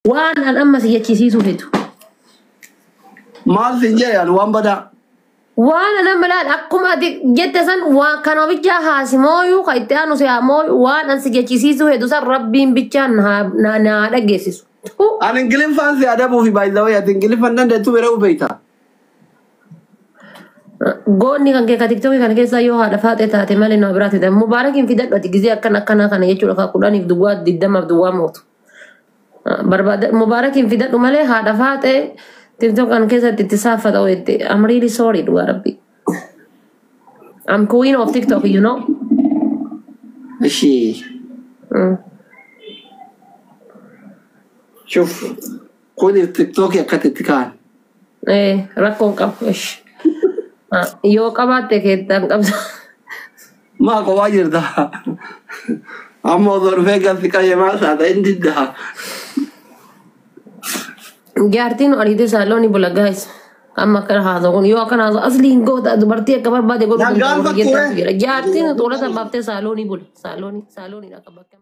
وانا أما سيجيسيسو فيتو ما سنجي يعني وان بدا وانا لما لا أقوم أدي جت سن وكانوا بيجا هاسمويو خيتانو سياموي وانا سيجيسيسو هدو سر ربين بيجان نا دجيسيسو أنا إنجلين فانسي أدابو في بايداوي إنجلين فنان دتو بيرو بيتا Goonni kan kee ka TikTok kan keessa yoo haadha faate taate malee nama biraati ta'e Mubaarakiin fidadhu ati gizee akkana kana jechuudha ka kudhaniif duwwaa 20 duwwaa mootu barbaada Mubaarakiin fidadhu malee haadha faate TikTok kan keessatti itti saaffata wayite I'm really sorry dhugaa rabbi I'm queen of TikTok you know إشي شوف خذي التيك توك يا كتتكان rakkoon qabu ish yoo qabaatte keettan qabsa ما قواجر ده أما ظهر فيك في كاي ما ساعد عندي ده jaartiin ariite saalooni bula guys amma kana haasa'uun yoo kana haasa'u asliin goota dubartii akka barbaade godhu jaartiin xoola sababtee saalooni bula saalooni akka bakka